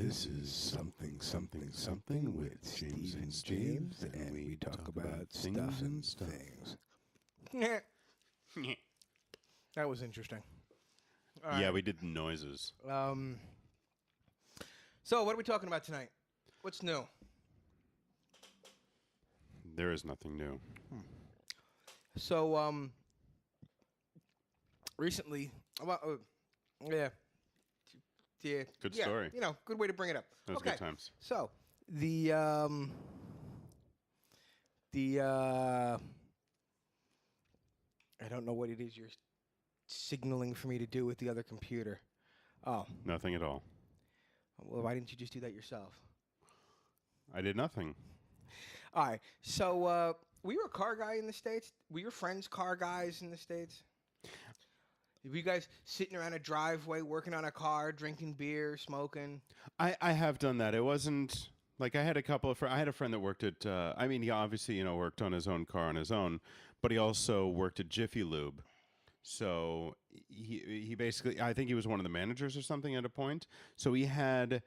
This is something with James and James, and we talk about stuff and things. That was interesting. All Yeah, right. we did noises. So, what are we talking about tonight? What's new? There is nothing new. So, recently, yeah, Good yeah, story. You know, good way to bring it up. That was okay. good times. So, the I don't know what it is you're signaling for me to do with the other computer. Oh, Nothing at all. well, why didn't you just do that yourself? I did nothing. All right. So, were you a car guy in the States? Were your friends car guys in the States? Were you guys sitting around a driveway working on a car, drinking beer, smoking? I have done that. It wasn't like I had a couple of. I had a friend that worked at. I mean, he obviously worked on his own car on his own, but he also worked at Jiffy Lube. So he basically, I think he was one of the managers or something at a point. So he had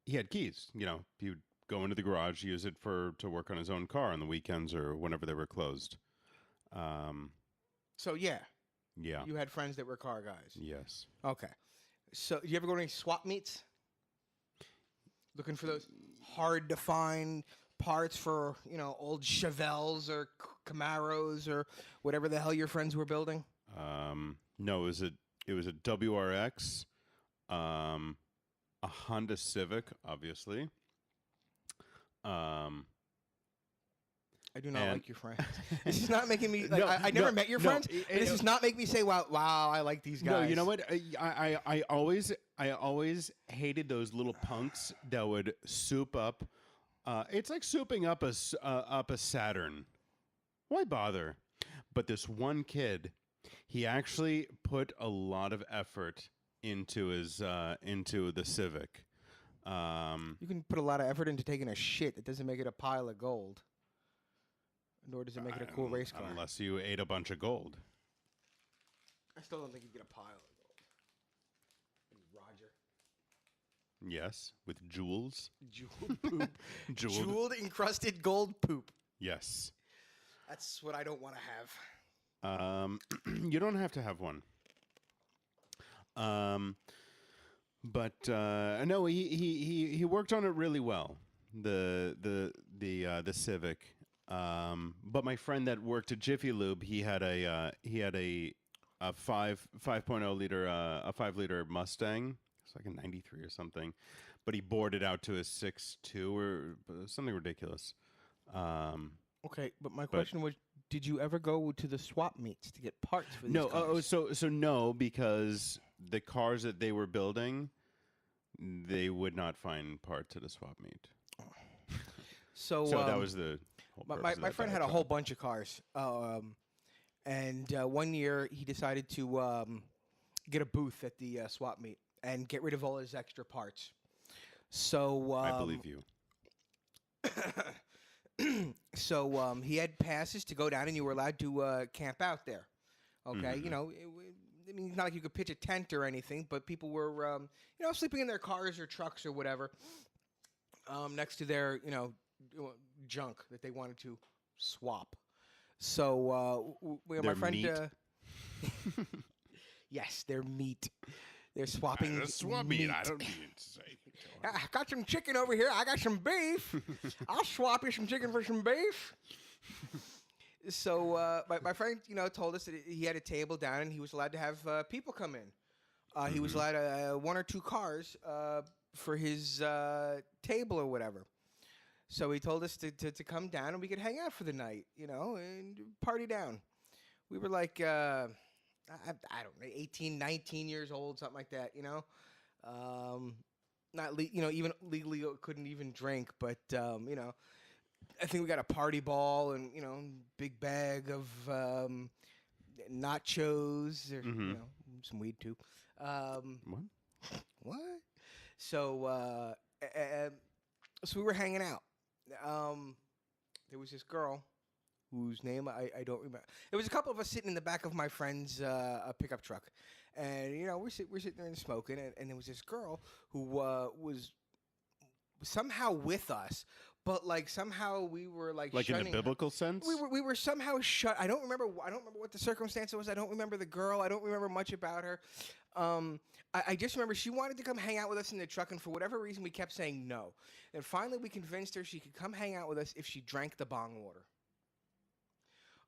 keys. You know, he would go into the garage, use it to work on his own car on the weekends or whenever they were closed. So, yeah, Yeah. you had friends that were car guys. Yes. Okay. So, do you ever go to any swap meets? Looking for those hard to find parts for, old Chevelles or Camaros or whatever the hell your friends were building? No, it was a WRX, a Honda Civic, obviously. I do not And- like your friends. This is not making me like No, I never no, met your no, friends. This does not make me say, "Wow, I like these guys." No, you know what? I always hated those little punks that would soup up. It's like souping up a Saturn. Why bother? But this one kid, he actually put a lot of effort into the Civic. You can put a lot of effort into taking a shit. That doesn't make it a pile of gold. Nor does it make it a cool race car. Unless you ate a bunch of gold. I still don't think you get a pile of gold. Roger. Yes, with jewels. Jeweled poop. Jeweled. Jeweled encrusted gold poop. Yes. That's what I don't want to have. You don't have to have one. But no, he worked on it really well. The Civic. But my friend that worked at Jiffy Lube, he had a 5.0 liter a 5-liter Mustang. It's like a 93 or something, but he bored it out to a 6.2 or something ridiculous. Okay, but my question was, did you ever go to the swap meets to get parts for these No, cars? so no, because the cars that they were building, they would not find parts at a swap meet. So that was the whole purpose my of that friend had a diatribe. whole bunch of cars. And one year he decided to get a booth at the swap meet and get rid of all his extra parts. So I believe you. So he had passes to go down, and you were allowed to camp out there. Okay, Mm-hmm. I mean, it's not like you could pitch a tent or anything, but people were, sleeping in their cars or trucks or whatever, next to their, junk that they wanted to swap. So my Their friend, meat? yes, their meat. They're swapping. A swap meet. I don't need to say. I got some chicken over here. I got some beef. I'll swap you some chicken for some beef. So my friend, told us that he had a table down and he was allowed to have people come in. He was allowed one or two cars for his table or whatever. So he told us to come down and we could hang out for the night, and party down. We were like, I don't know, 18, 19 years old, something like that, Not even legally couldn't even drink, but I think we got a party ball and big bag of nachos or some weed too. What? What? So so we were hanging out. There was this girl whose name I don't remember. It was a couple of us sitting in the back of my friend's pickup truck, and we're sitting there and smoking, and there was this girl who was somehow with us, but like somehow we were like Like in the shunning her. biblical sense? We were somehow shut. I don't remember what the circumstance was. I don't remember the girl. I don't remember much about her. I just remember she wanted to come hang out with us in the truck, and for whatever reason, we kept saying no. And finally, we convinced her she could come hang out with us if she drank the bong water.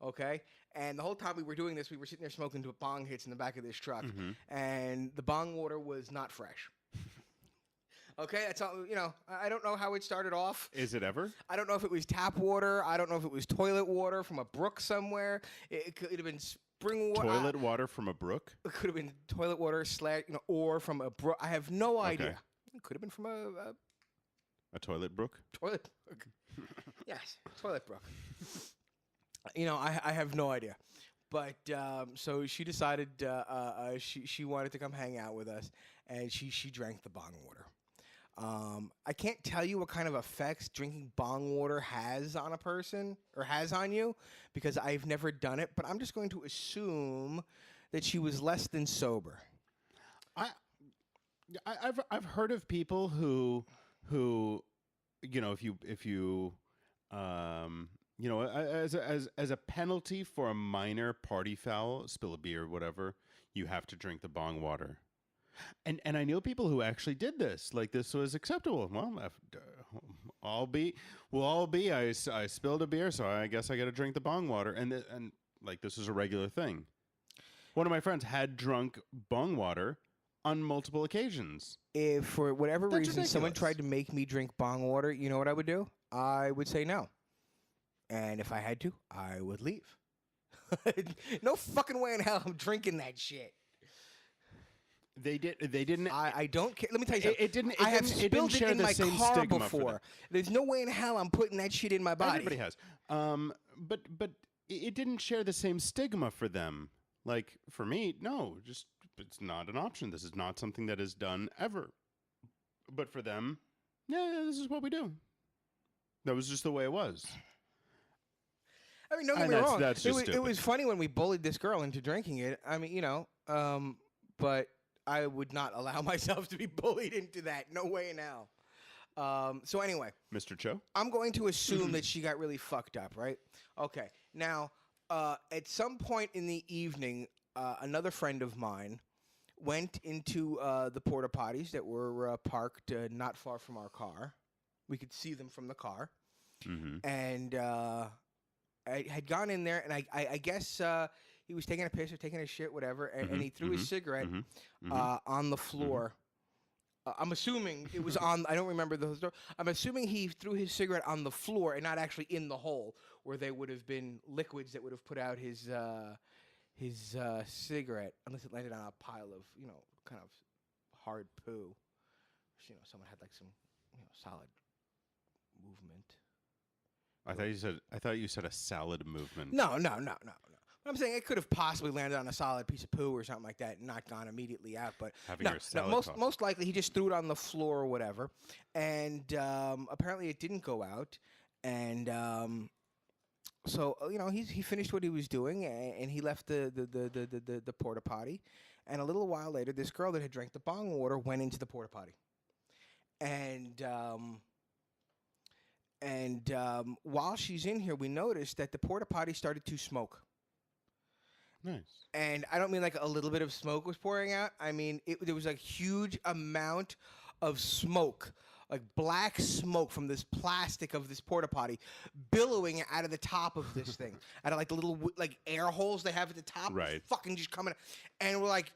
Okay? And the whole time we were doing this, we were sitting there smoking to bong hits in the back of this truck, and the bong water was not fresh. Okay, that's all. I don't know how it started off. Is it ever? I don't know if it was tap water. I don't know if it was toilet water from a brook somewhere. It could have been spring water. Toilet water from a brook? It could have been toilet water or from a brook. I have no idea. It could have been from A toilet brook? toilet brook. Yes, toilet brook. I have no idea. But so she decided she wanted to come hang out with us, and she drank the bong water. I can't tell you what kind of effects drinking bong water has on a person or has on you because I've never done it, but I'm just going to assume that she was less than sober. I've heard of people who if you as a penalty for a minor party foul, spill a beer or whatever, you have to drink the bong water. And I know people who actually did this. Like, this was acceptable. Well, I spilled a beer, so I guess I got to drink the bong water. And like, this is a regular thing. One of my friends had drunk bong water on multiple occasions. If for whatever That's reason someone ridiculous. tried to make me drink bong water, you know what I would do? I would say no. And if I had to, I would leave. No fucking way in hell I'm drinking that shit. They didn't. I don't care. Let me tell you something. It didn't. I have it spilled didn't it share in the my same car stigma for before. them. There's no way in hell I'm putting that shit in my body. Everybody has. But it didn't share the same stigma for them. Like, for me, no, just it's not an option. This is not something that is done ever. But for them, yeah, this is what we do. That was just the way it was. I mean, don't get And me that's- wrong. that's just It stupid. was funny when we bullied this girl into drinking it. I mean, but I would not allow myself to be bullied into that. No way in hell. So anyway, Mr. Cho? I'm going to assume that she got really fucked up, right? Okay. Now, at some point in the evening, another friend of mine went into the porta potties that were parked not far from our car. We could see them from the car. Mm-hmm. And I had gone in there, and I guess he was taking a piss or taking a shit, whatever, and he threw his cigarette on the floor. I'm assuming it was on. I don't remember the story. I'm assuming he threw his cigarette on the floor and not actually in the hole where there would have been liquids that would have put out his cigarette, unless it landed on a pile of kind of hard poo. Someone had like some solid movement. I thought you said a salad movement. No. I'm saying it could have possibly landed on a solid piece of poo or something like that and not gone immediately out. But Having your salad tossed. most likely he just threw it on the floor or whatever. And apparently it didn't go out. And so he finished what he was doing and he left the porta potty. And a little while later, this girl that had drank the bong water went into the porta potty. And while she's in here, we noticed that the porta potty started to smoke. Nice. And I don't mean like a little bit of smoke was pouring out. I mean, there was a huge amount of smoke, like black smoke from this plastic of this porta potty billowing out of the top of this thing. Out of like the little like air holes they have at the top. Right. Fucking just coming out. And we're like,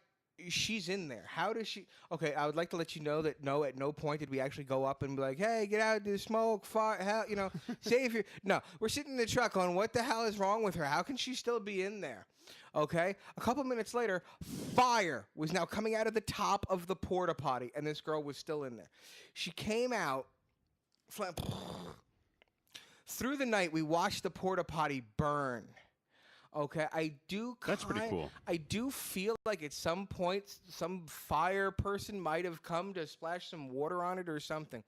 she's in there. How does she? Okay, I would like to let you know that no, at no point did we actually go up and be like, hey, get out of the smoke, fire, hell, save your. No, we're sitting in the truck going, what the hell is wrong with her? How can she still be in there? Okay, a couple minutes later, fire was now coming out of the top of the porta potty, and this girl was still in there. She came out. Through the night, we watched the porta potty burn. Okay, That's pretty cool. I do feel like at some point some fire person might have come to splash some water on it or something.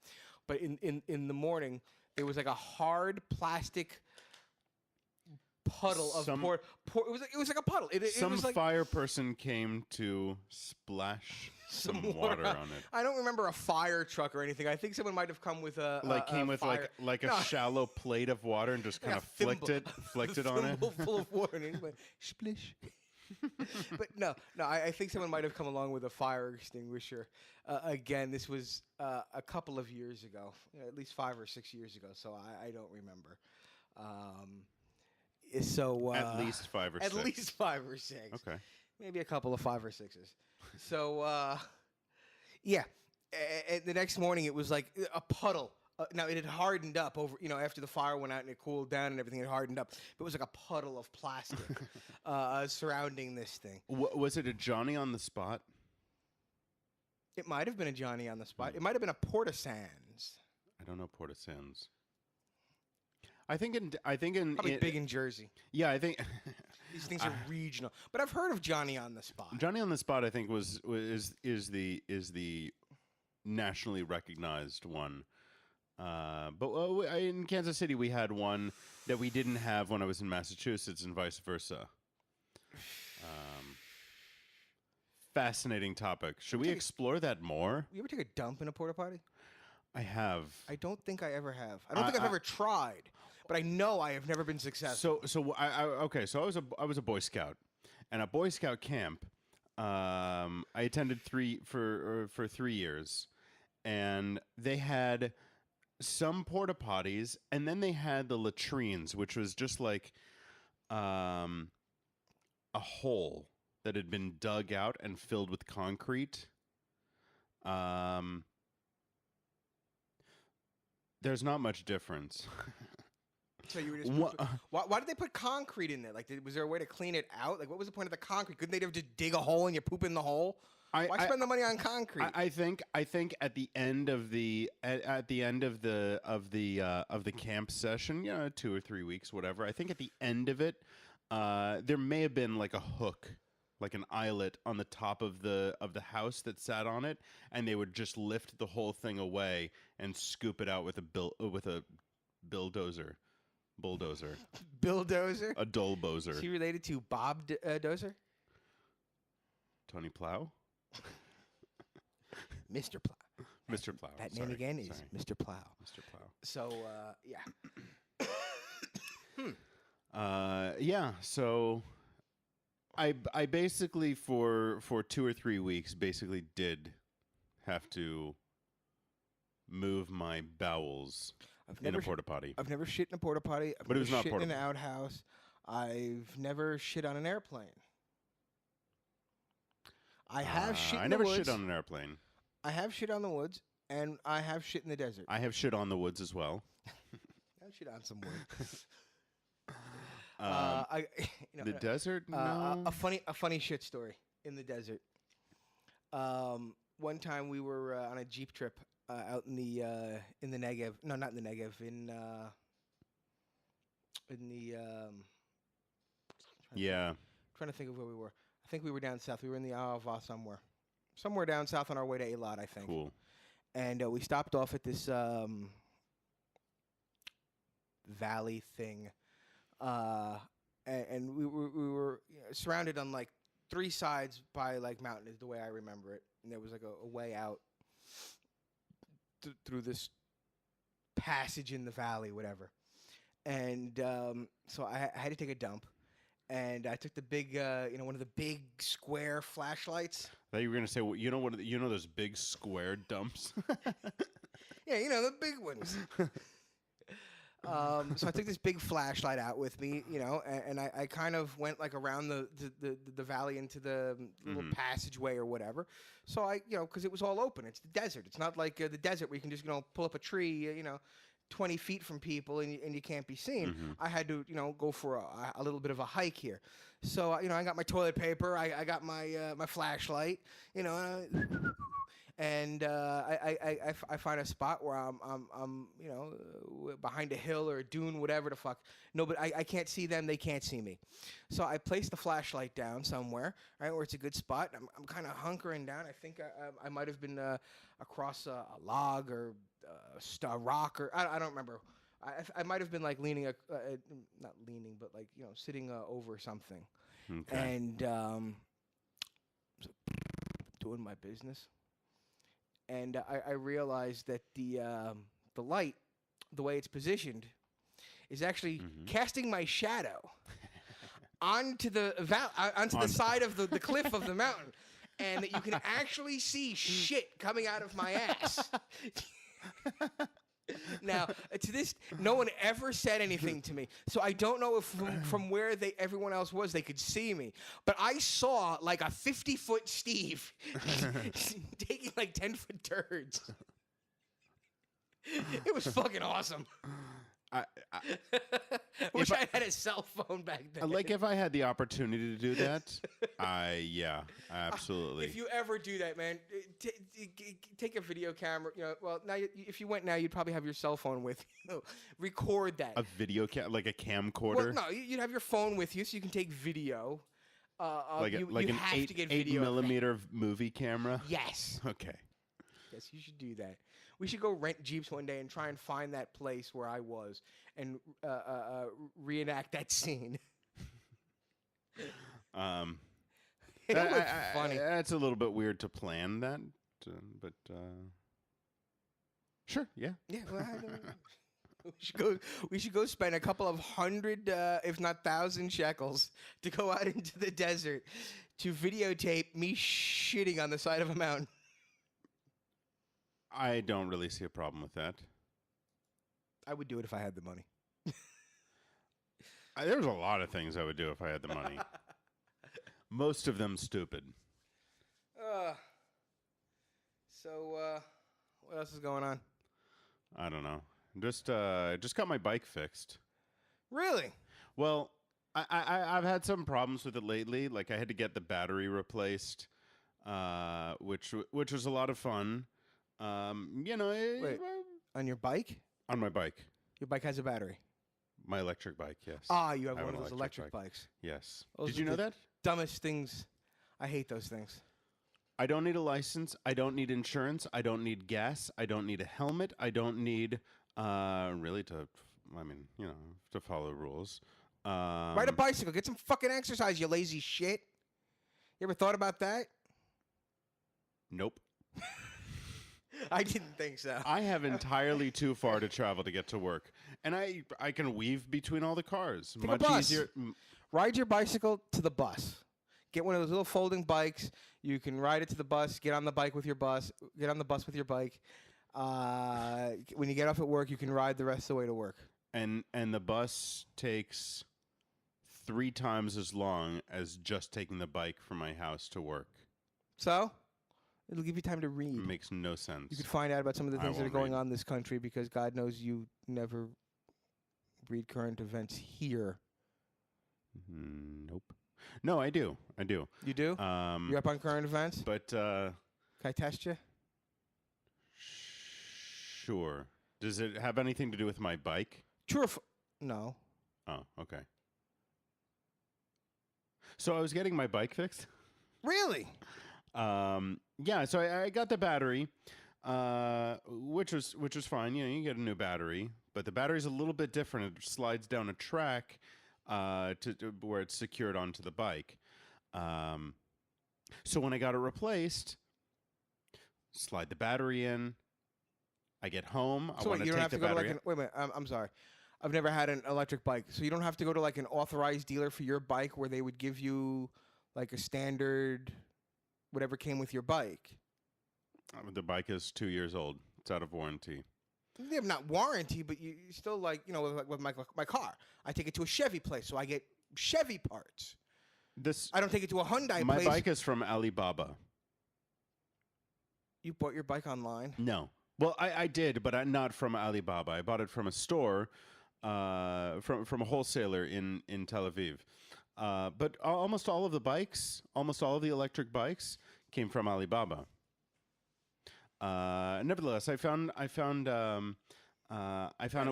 But in the morning, there was like a hard plastic puddle of Some- it was like a puddle. It Some was like fire person came to splash some water on it. I don't remember a fire truck or anything. I think someone might have come with a Like came with fire. like a No. shallow plate of water and just kind Like of a thimble- flicked it on it. thimble full of water, and it went splish. But no, I think someone might have come along with a fire extinguisher. Again, this was a couple of years ago, at least 5 or 6 years ago. So I don't remember. So At least 5 or at 6. least 5 or 6. Okay. Maybe a couple of 5 or 6s. So yeah, and the next morning it was like a puddle. Now it had hardened up over, after the fire went out and it cooled down and everything had hardened up. But it was like a puddle of plastic surrounding this thing. Was it a Johnny on the spot? It might have been a Johnny on the spot. It might have been a Porta Sands. I don't know Porta Sands. I think in Probably big in Jersey. Yeah, I think These things are regional. But I've heard of Johnny on the spot. Johnny on the spot. I think is the nationally recognized one. But in Kansas City, we had one that we didn't have when I was in Massachusetts, and vice versa. Fascinating topic. Should we explore that more? You ever take a dump in a porta potty? I have. I don't think I ever have. I don't think I've ever tried, but I know I have never been successful. So I was a Boy Scout, and at Boy Scout camp, I attended for 3 years, and they had some porta potties, and then they had the latrines, which was just like a hole that had been dug out and filled with concrete. There's not much difference. So you were just why did they put concrete in there? Like, was there a way to clean it out? Like, what was the point of the concrete? Couldn't they have just dig a hole and you poop in the hole? Why spend the money on concrete? I think at the end of the camp session, 2 or 3 weeks, whatever. I think at the end of it, there may have been like a hook, like an eyelet on the top of the house that sat on it, and they would just lift the whole thing away and scoop it out with a bulldozer. Bulldozer? A dullbozer. Is he related to Bob Dozer? Tony Plow? Mr. Plow. Mr. Plow. That sorry, name again is sorry. Mr. Plow. Mr. Plow. So, yeah. Yeah, so I basically for 2 or 3 weeks basically did have to move my bowels in a porta potty. I've never shit in a porta potty. I've But it was never not shit porta in an potty. outhouse. I've never shit on an airplane. I have shit I in never the woods. shit on an airplane. I have shit on the woods, and I have shit in the desert. I have shit on the woods as well. I've shit on some wood. The desert? No. A funny shit story in the desert. One time we were on a Jeep trip out in the Negev. No, not in the Negev. Yeah. Trying to think of where we were. I think we were down south. We were in the Ahava somewhere down south on our way to Eilat, I think. Cool. And we stopped off at this valley thing, and we were surrounded on like 3 sides by like mountains, the way I remember it. And there was like a way out through this passage in the valley, whatever. And so I had to take a dump. And I took the big, one of the big square flashlights. I thought you were gonna say, those big square dumps. Yeah, the big ones. So I took this big flashlight out with me, and I kind of went like around the valley into the little passageway or whatever. So because it was all open. It's the desert. It's not like the desert where you can just pull up a tree, 20 feet from people and you can't be seen. I had to, go for a little bit of a hike here. So, I got my toilet paper, I got my my flashlight, and I find a spot where I'm behind a hill or a dune, whatever the fuck. No, but I can't see them, they can't see me. So I place the flashlight down somewhere, right, where it's a good spot. I'm kind of hunkering down. I think I might have been across a log or a rock, or I don't remember. I might have been like leaning, not leaning, but like sitting over something, Okay. and so doing my business, and I realized that the light, the way it's positioned, is actually casting my shadow onto the onto the side of the cliff of the mountain, and that you can actually see shit coming out of my ass. Now, to this, no one ever said anything to me, so I don't know if from where everyone else was, they could see me. But I saw like a 50-foot Steve taking like 10-foot turds. It was fucking awesome. I Wish I had a cell phone back then. like if I had the opportunity to do that, yeah, absolutely. If you ever do that, man, take a video camera. Well, now if you went now, you'd probably have your cell phone with you. Record that. A video like a camcorder, Well, no, you'd have your phone with you, so you can take video. like you an have eight to get 8 video of that. millimeter movie camera. Yes. Okay. Yes, you should do that. We should go rent Jeeps one day and try and find that place where I was and reenact that scene. It would look funny. That's a little bit weird to plan that, but sure, yeah. Yeah, well, we should go spend a couple of hundred, if not 1,000 shekels to go out into the desert to videotape me shitting on the side of a mountain. I don't really see a problem with that. I would do it if I had the money. There's a lot of things I would do if I had the money. Most of them stupid. So, what else is going on? I don't know. Just got my bike fixed. Really? Well, I've had some problems with it lately. Like I had to get the battery replaced, which was a lot of fun. Wait, on your bike? On my bike, Your bike has a battery. my electric bike. Yes. You have I one have of those an electric bike. bikes. Yes. Those Did are you know the that? Dumbest things. I hate those things. I don't need a license. I don't need insurance. I don't need gas. I don't need a helmet. I don't need really to. I mean, to follow rules. Ride a bicycle. Get some fucking exercise, you lazy shit. You ever thought about that? Nope. I didn't think so. I have entirely too far to travel to get to work, and I can weave between all the cars. Take a Much bus. easier. Ride your bicycle to the bus. Get one of those little folding bikes. You can ride it to the bus. Get on the bike with your bus. Get on the bus with your bike. When you get off at work, you can ride the rest of the way to work. And the bus takes 3 times as long as just taking the bike from my house to work. So, it'll give you time to read. Makes no sense. You could find out about some of the I things that are won't going read. on in this country because God knows you never read current events here. Nope. No, I do. You do? You're up on current events? But Can I test you? sure. Does it have anything to do with my bike? True or no. Oh, okay. So I was getting my bike fixed. Really? Yeah. So I got the battery, which was fine. You get a new battery, but the battery's a little bit different. It slides down a track to where it's secured onto the bike. So when I got it replaced, slide the battery in. I get home. So I want you to don't take have the to go to battery. like wait a minute. I'm sorry. I've never had an electric bike, so you don't have to go to like an authorized dealer for your bike where they would give you like a standard, whatever came with your bike. The bike is 2 years old. It's out of warranty. They have not warranty, but you still like with my car. I take it to a Chevy place, so I get Chevy parts. I don't take it to a Hyundai My place. bike is from Alibaba. You bought your bike online? No. Well, I did, but not from Alibaba. I bought it from a store, from a wholesaler in Tel Aviv. But almost all of the electric bikes came from Alibaba. Nevertheless, I found out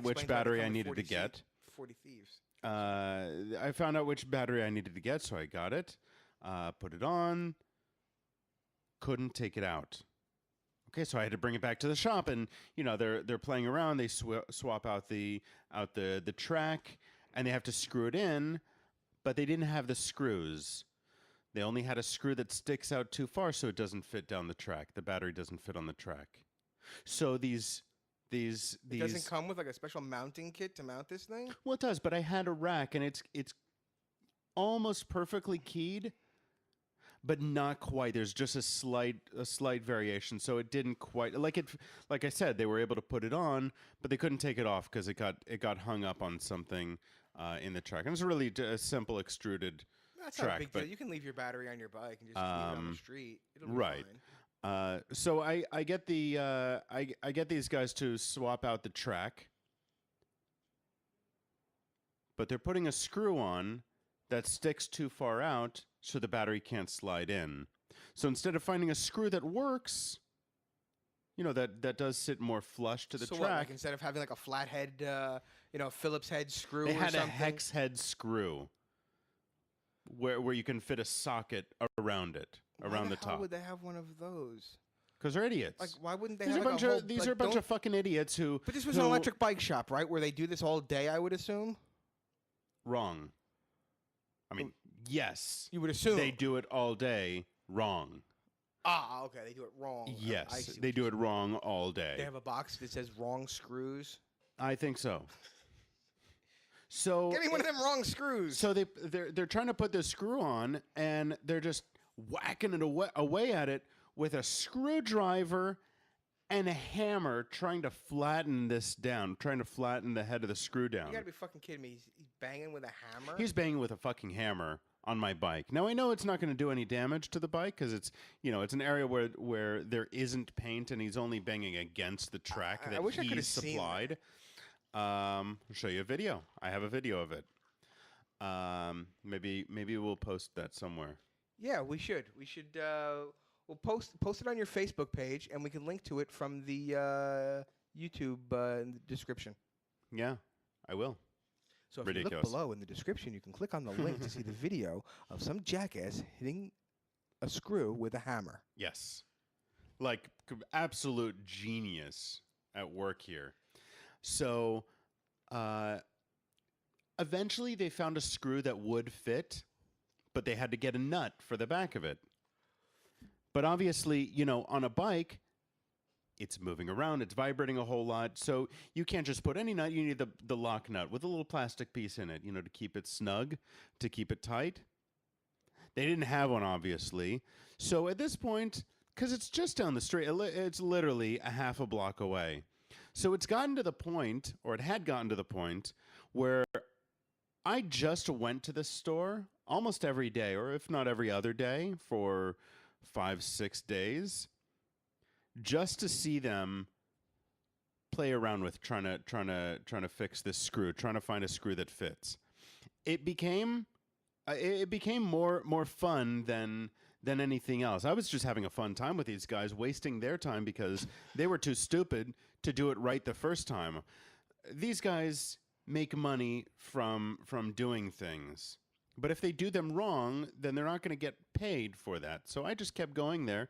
which battery I needed to get. 40 Thieves. I found out which battery I needed to get, so I got it. Put it on. Couldn't take it out. Okay, so I had to bring it back to the shop, and they're playing around. They swap out the track, and they have to screw it in, but they didn't have the screws. They only had a screw that sticks out too far, so it doesn't fit down the track. The battery doesn't fit on the track. So these It doesn't come with like a special mounting kit to mount this thing. well, it does, but I had a rack, and it's almost perfectly keyed, but not quite. There's just a slight variation, so it didn't quite like it. Like I said, they were able to put it on, but they couldn't take it off because it got hung up on something in the track. And it's really a simple extruded That's track. not a big but deal. You can leave your battery on your bike and just leave it on the street. It'll be right. fine. So I get the I get these guys to swap out the track, but they're putting a screw on that sticks too far out, so the battery can't slide in. So instead of finding a screw that works, that does sit more flush to the So track, what, like instead of having like a flathead, Phillips head screw they or had something? a hex head screw where you can fit a socket around it, around the Why top. would they have one of those? Because they're idiots. Like, why wouldn't they These have are like a whole, these are a bunch of fucking idiots who. But this was an electric bike shop, right? Where they do this all day, I would assume. Wrong. I mean, yes. You would assume They do it all day wrong. Ah, okay, they do it wrong. I Yes, see they what do you're it wrong all saying. They day. have a box that says "wrong screws." I think so. So Give me one of them wrong screws. So they're trying to put this screw on, and they're just whacking it away at it with a screwdriver and a hammer, trying to flatten this down, trying to flatten the head of the screw down. You gotta be fucking kidding me. He's banging with a hammer. He's banging with a fucking hammer on my bike. Now I know it's not going to do any damage to the bike because it's it's an area where there isn't paint, and he's only banging against the track I that wish I could he have seen supplied. I'll show you a video. I have a video of it. Maybe we'll post that somewhere. Yeah, we should. We should. We'll post it on your Facebook page, and we can link to it from the YouTube in the description. Yeah, I will. So if you Ridiculous. look below in the description, you can click on the link to see the video of some jackass hitting a screw with a hammer. Yes, like absolute genius at work here. So, eventually they found a screw that would fit, but they had to get a nut for the back of it. But obviously, on a bike, it's moving around, it's vibrating a whole lot, so you can't just put any nut. You need the lock nut with a little plastic piece in it, to keep it snug, to keep it tight. They didn't have one, obviously. So at this point, because it's just down the street, it's literally a half a block away. So it's gotten to the point, or it had gotten to the point, where I just went to the store almost every day, or if not every other day, for 5-6 days, just to see them play around with trying to fix this screw, trying to find a screw that fits. It became more fun than anything else. I was just having a fun time with these guys, wasting their time because they were too stupid to do it right the first time. These guys make money from doing things, but if they do them wrong, then they're not going to get paid for that. So I just kept going there.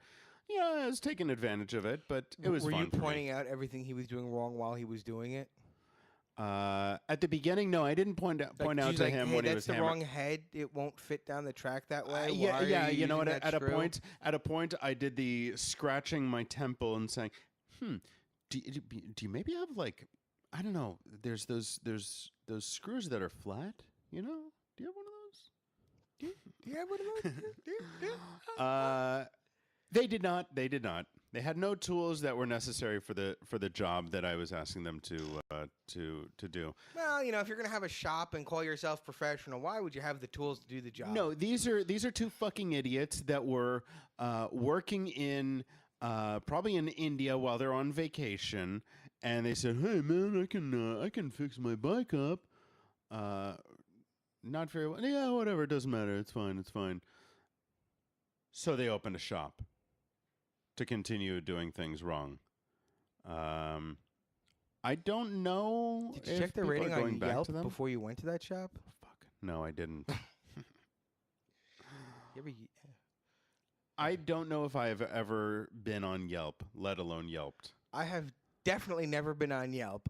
I was taking advantage of it, but it was fun. Were you for me. pointing out everything he was doing wrong while he was doing it? At the beginning, no, I didn't point out to him hey, when he that's was the hammering. wong head. It won't fit down the track that way. Yeah, Why are you know what? using that At screw? a point, I did the scratching my temple and saying, do you maybe have like, I don't know, there's those screws that are flat, Do you have one of those? Do you have one of those? Do you? They did not. They had no tools that were necessary for the job that I was asking them to do. Well, if you're gonna have a shop and call yourself professional, why would you have the tools to do the job? No, these are two fucking idiots that were working in probably in India while they're on vacation, and they said, "Hey man, I can fix my bike up." Not very well. Yeah, whatever. It doesn't matter. It's fine. So they opened a shop to continue doing things wrong. I don't know. Did you if check the people are rating going on back Yelp to them. before you went to that shop? Fuck. No, I didn't. You ever, I don't know if I have ever been on Yelp, let alone Yelped. I have definitely never been on Yelp,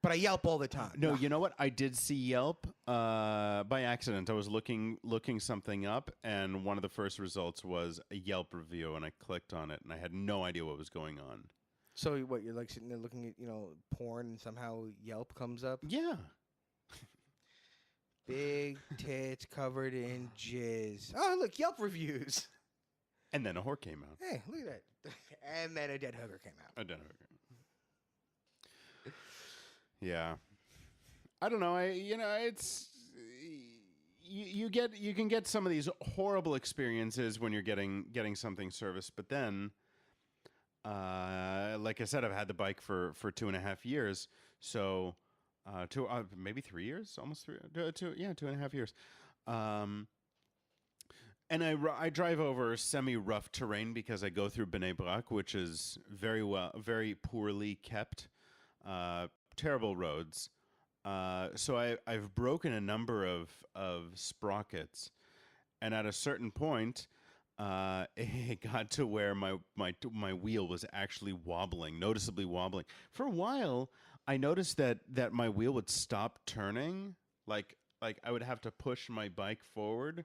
but I Yelp all the time. No, you know what? I did see Yelp by accident. I was looking something up, and one of the first results was a Yelp review, and I clicked on it, and I had no idea what was going on. So what? You're like sitting there looking at porn, and somehow Yelp comes up. Yeah. Big tits covered in jizz. Oh, look, Yelp reviews. And then a whore came out. Hey, look at that. And then a dead hooker came out. A dead hooker. Yeah. I don't know. It's you can get some of these horrible experiences when you're getting something serviced, but then like I said, I've had the bike for 2.5 years. So maybe 3 years, almost 2.5 years. And I drive over semi-rough terrain because I go through Bnei Brak, which is very poorly kept, terrible roads. So I've broken a number of sprockets, and at a certain point, it got to where my wheel was actually wobbling, noticeably wobbling. For a while, I noticed that my wheel would stop turning, like I would have to push my bike forward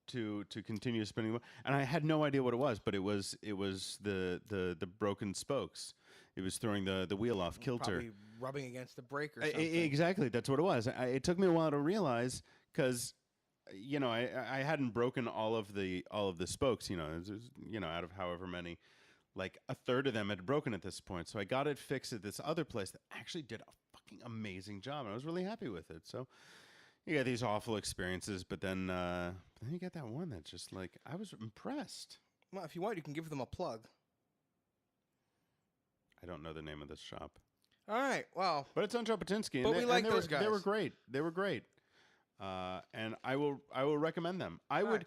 to continue spinning, and I had no idea what it was, but it was the broken spokes. It was throwing the wheel off kilter. Probably rubbing against the brake or something. Exactly, that's what it was. It took me a while to realize because I hadn't broken all of the spokes. It was, out of however many, like a third of them had broken at this point. So I got it fixed at this other place that actually did a fucking amazing job, and I was really happy with it. So you get these awful experiences, but then you get that one that's just like, I was impressed. Well, if you want, you can give them a plug. I don't know the name of this shop. All right, well. But it's on Jabotinsky. But we like those guys. They were great. And I will recommend them. I would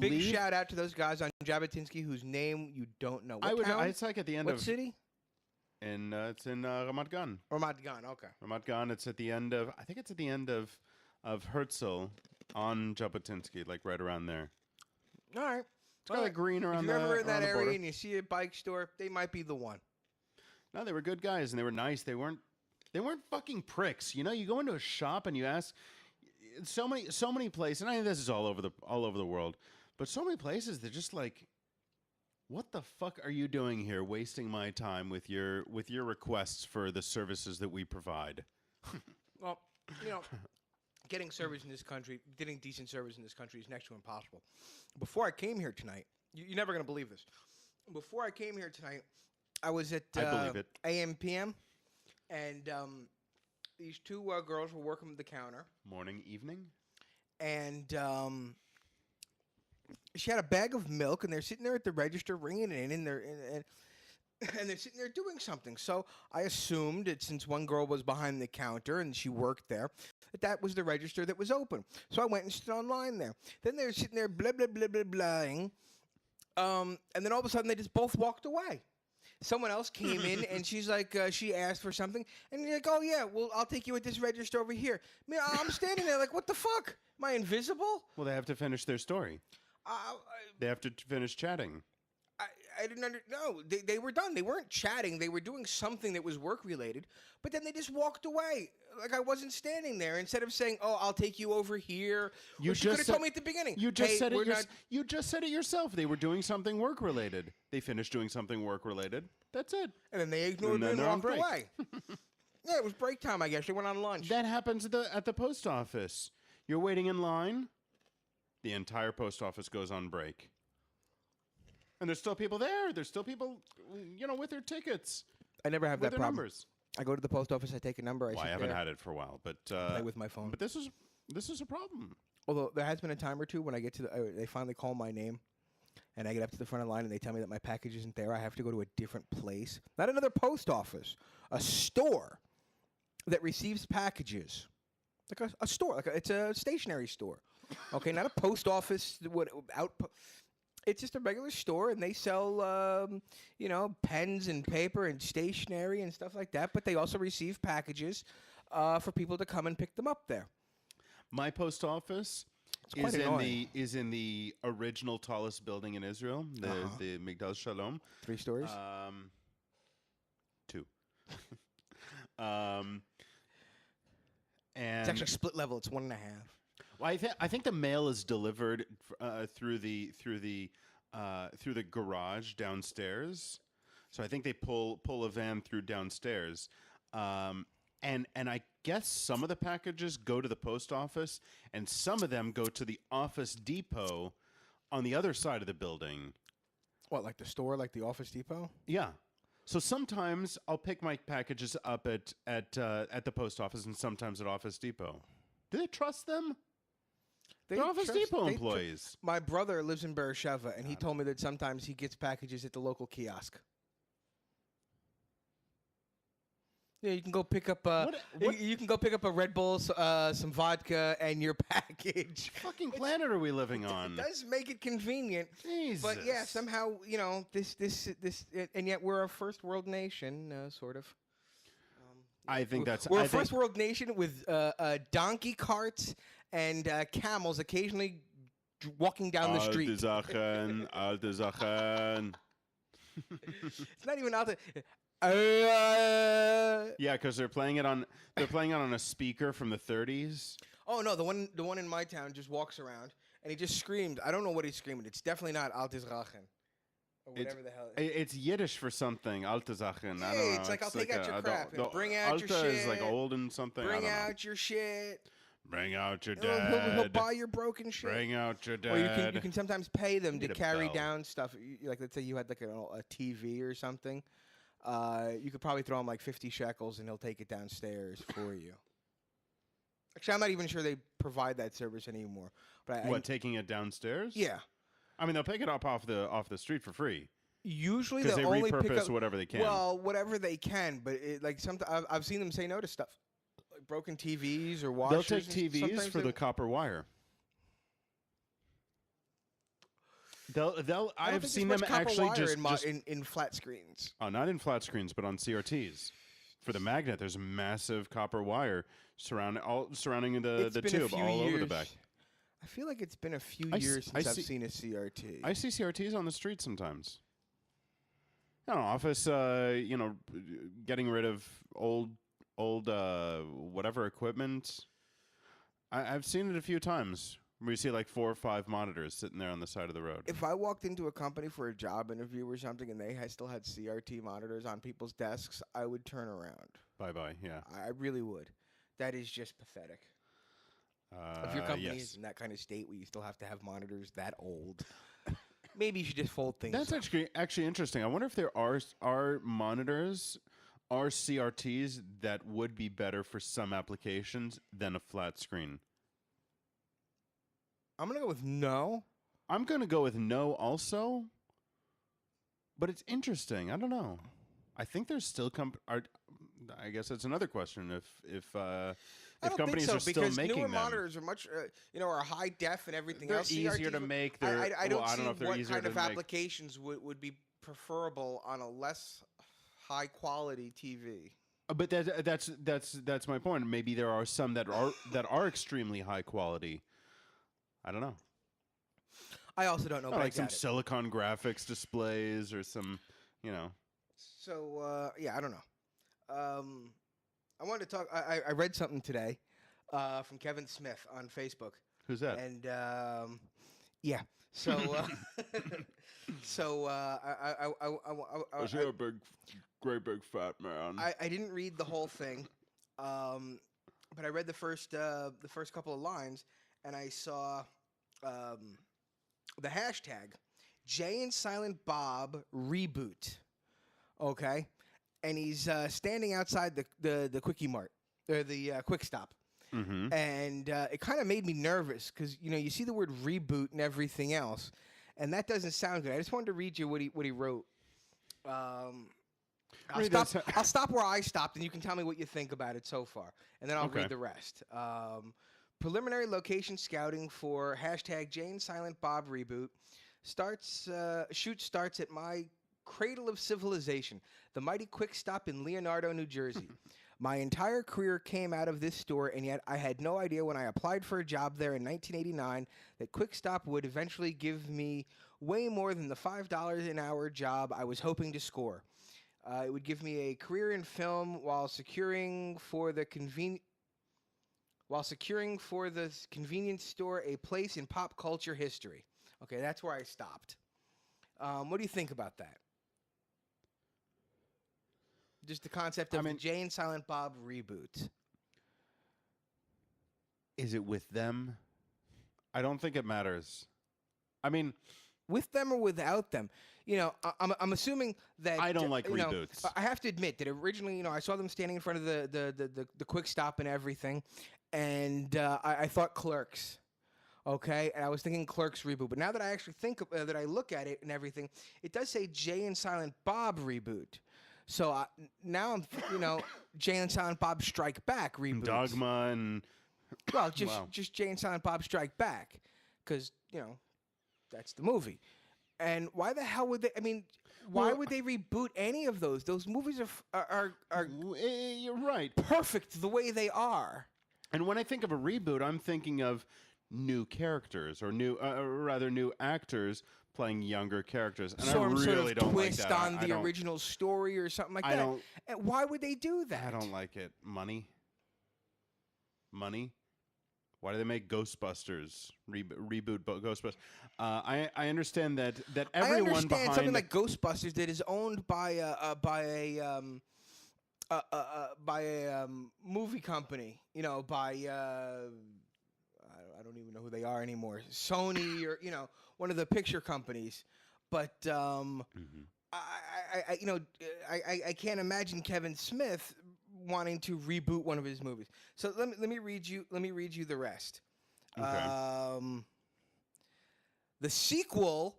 big leave. shout out to those guys on Jabotinsky whose name you don't know. It's like at the end what of city? And it's in Ramat Gan. Ramat Gan, okay. Ramat Gan. It's at the end of. I think it's at the end of Herzl on Jabotinsky, like right around there. All right. It's got a green around. If you're ever in that area border. and you see a bike store, they might be the one. No, they were good guys and they were nice. They weren't fucking pricks. You go into a shop and you ask so many places, and I think this is all over the world, but so many places they're just like, what the fuck are you doing here, wasting my time with your requests for the services that we provide? Well, getting service in this country, getting decent service in this country is next to impossible. Before I came here tonight, you're never going to believe this. Before I came here tonight, I was at I believe it. AM/PM, and these two girls were working the counter. Morning, evening? And she had a bag of milk, and they're sitting there at the register ringing it in, and they're sitting there doing something. So I assumed that since one girl was behind the counter and she worked there, that was the register that was open. So I went and stood online there. Then they were sitting there blah, blah, blah, blah, blahing. And then all of a sudden they just both walked away. Someone else came in and she's like, she asked for something. And you're like, oh, yeah, well, I'll take you at this register over here. I mean, I'm standing there like, what the fuck? Am I invisible? Well, they have to finish their story. They have to finish chatting. I didn't no, they were done. They weren't chatting. They were doing something that was work-related. But then they just walked away. Like I wasn't standing there. Instead of saying, oh, I'll take you over here. You could have told me at the beginning. You just said it. You just said it yourself. They were doing something work-related. They finished doing something work-related. That's it. And then they ignored me and walked away. Yeah, it was break time, I guess. They went on lunch. That happens at the post office. You're waiting in line. The entire post office goes on break. And there's still people there. There's still people, with their tickets. I never have that problem. Numbers. I go to the post office. I take a number. I haven't had it for a while, but play with my phone. But this is a problem. Although there has been a time or two when I get to they finally call my name, and I get up to the front of the line and they tell me that my package isn't there. I have to go to a different place, not another post office, a store that receives packages, like a store, it's a stationery store. Okay, not a post office. It's just a regular store, and they sell, pens and paper and stationery and stuff like that. But they also receive packages for people to come and pick them up there. My post office quite annoying. is in the original tallest building in Israel, the Migdal Shalom. 3 stories. 2. And It's actually split level. It's 1.5. well, I think the mail is delivered through the garage downstairs. So I think they pull a van through downstairs. And I guess some of the packages go to the post office, and some of them go to the Office Depot on the other side of the building. What, like the store, like the Office Depot? Yeah. So sometimes I'll pick my packages up at the post office, and sometimes at Office Depot. Do they trust them? They're Office Depot employees. My brother lives in Beersheba, and he told me that sometimes he gets packages at the local kiosk. Yeah, you can go pick up you can go pick up a Red Bull, some vodka, and your package. Fucking planet are we living on? It does make it convenient. Jesus. But yeah, somehow this, and yet we're a first world nation, sort of. I think that's We're a first world nation with donkey carts and camels occasionally walking down the street. Alte Sachen. It's not even out there. Yeah, because they're playing it on a speaker from the 30s. Oh no, the one in my town just walks around and he just screamed. I don't know what he's screaming. It's definitely not Altes Rachen or whatever the hell. It's Yiddish for something. Alte Sachen. Yeah, I don't know. it's like I'll take out your crap. The Bring out your Alte shit. is like old and something. I Bring don't know. out your shit. Bring out your He'll dad. buy your broken shit. Bring out your dad. Or you can sometimes pay them to Need a carry bell. down stuff. Like let's say you had like a TV or something. You could probably throw him like 50 shekels and he'll take it downstairs for you. Actually, I'm not even sure they provide that service anymore. But taking it downstairs? Yeah. I mean, they'll pick it up off the street for free. Usually Because they only pick repurpose up whatever they can. Well, whatever they can, but I've seen them say no to stuff like broken TVs or washers. They'll take TVs Sometimes for the copper wire. I've seen them actually just in flat screens. Oh, not in flat screens, but on CRTs. For the magnet, there's massive copper wire surrounding the tube all over the back. I feel like it's been a few I years s- since I I've see- seen a CRT. I see CRTs on the street sometimes. I don't know, office, getting rid of old whatever equipment. I've seen it a few times. Where you see like 4 or 5 monitors sitting there on the side of the road. If I walked into a company for a job interview or something and they still had CRT monitors on people's desks, I would turn around. Bye-bye, yeah. I really would. That is just pathetic. If your company yes. is in that kind of state where you still have to have monitors that old, maybe you should just fold things. That's up. actually interesting. I wonder if there are monitors, are CRTs that would be better for some applications than a flat screen. I'm gonna go with no. I'm going to go with no also, but it's interesting. I don't know. I think there's still I guess that's another question. If I don't companies think so, are still because making newer them, monitors are much, are high def and everything they're else. easier to CRTs make. I don't see know if they're what easier kind to of make. applications would be preferable on a less high quality TV. But that's my point. Maybe there are some that are extremely high quality. I don't know. I also don't know. Like some it. silicon graphics displays or some, So yeah, I don't know. I wanted to talk. I read something today from Kevin Smith on Facebook. Who's that? And yeah, so Is he a great big fat man? I didn't read the whole thing, but I read the first couple of lines, and I saw the hashtag Jay and Silent Bob reboot. Okay, and he's standing outside the Quickie Mart or the Quick Stop. Mm-hmm. And it kind of made me nervous because you see the word reboot and everything else, and that doesn't sound good. I just wanted to read you what he wrote. I'll stop where I stopped, and you can tell me what you think about it so far, and then I'll read the rest. Preliminary location scouting for hashtag Jane Silent Bob reboot shoot starts at my cradle of civilization, the mighty Quick Stop in Leonardo, New Jersey. My entire career came out of this store, and yet I had no idea when I applied for a job there in 1989 that Quick Stop would eventually give me way more than the $5 an hour job I was hoping to score. It would give me a career in film while securing for the convenience store a place in pop culture history. Okay, that's where I stopped. What do you think about that? Just the concept of the Jay and Silent Bob reboot. Is it with them? I don't think it matters. I mean, with them or without them, I'm assuming that I don't like reboots. I have to admit that originally, I saw them standing in front of the Quick Stop and everything, and I thought Clerks. Okay, and I was thinking Clerks reboot, but now that I actually think that I look at it and everything, it does say Jay and Silent Bob reboot. So now I'm, Jay and Silent Bob Strike Back reboot. Dogma and just Jay and Silent Bob Strike Back, because that's the movie. And why the hell would they? I mean, why would they reboot any of those? Those movies are you're right, perfect the way they are. And when I think of a reboot, I'm thinking of new characters or rather new actors playing younger characters, and Some I really sort of don't twist like that. on the original story or something like that. And why would they do that? I don't like it. Money. Why do they make Ghostbusters reboot Ghostbusters? I understand that everyone I understand behind something like Ghostbusters that is owned by a movie company. I don't even know who they are anymore. Sony or one of the picture companies. But I can't imagine Kevin Smith wanting to reboot one of his movies. So let me read you the rest. Okay. The sequel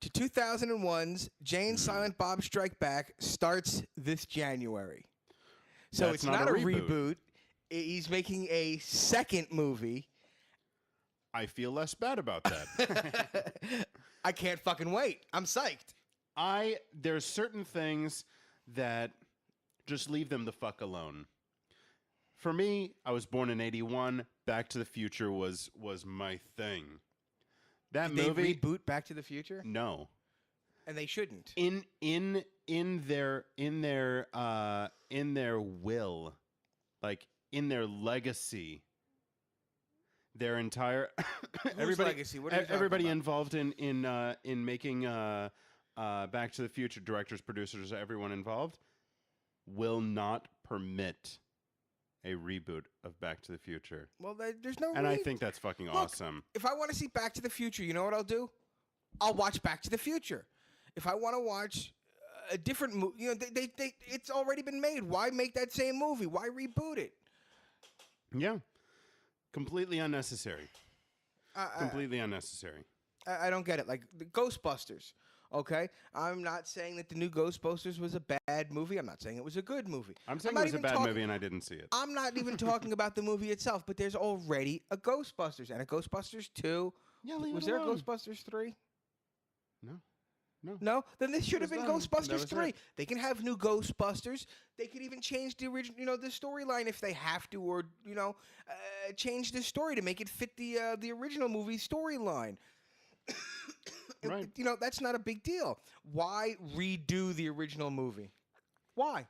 to 2001's Jay and Silent Bob Strike Back starts this January. So That's it's not not a a reboot. reboot. He's making a second movie. I feel less bad about that. I can't fucking wait. I'm psyched. There's certain things that just leave them the fuck alone. For me, I was born in 81. Back to the Future was my thing. That Did movie they reboot Back to the Future? No. And they shouldn't. In their will, like in their legacy, their entire everybody legacy? What are you talking everybody about? involved in making Back to the Future, directors, producers, everyone involved, will not permit a reboot of Back to the Future. Well, there's no. And I think that's fucking awesome. If I want to see Back to the Future, you know what I'll do? I'll watch Back to the Future. If I want to watch a different movie, it's already been made. Why make that same movie? Why reboot it? Yeah. Completely unnecessary. Completely unnecessary. I don't get it. Like the Ghostbusters. Okay, I'm not saying that the new Ghostbusters was a bad movie. I'm not saying it was a good movie. I'm saying not it was a even bad movie and I didn't see it. I'm not even talking about the movie itself, but there's already a Ghostbusters and a Ghostbusters 2. Yeah, leave Was it there a alone. Ghostbusters 3? No. No? Then this should have was been done. That Ghostbusters was 3. it. They can have new Ghostbusters. They could even change the original, the storyline if they have to, or change the story to make it fit the original movie storyline. Right. That's not a big deal. Why redo the original movie? Why?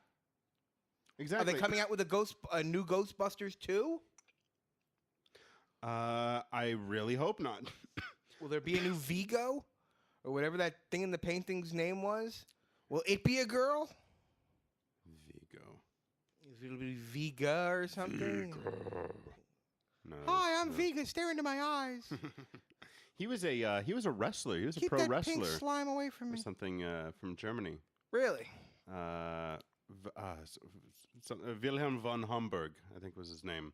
Exactly. Are they coming out with a new Ghostbusters 2? I really hope not. Will there be a new Vigo? Or whatever that thing in the painting's name was? Will it be a girl? Vigo. It'll be Viga or something? No. Hi, I'm Viga. Stare into my eyes. He was a wrestler. He was Keep a pro that wrestler. pink slime away from Or me. something from Germany. Really? Wilhelm von Homburg, I think was his name.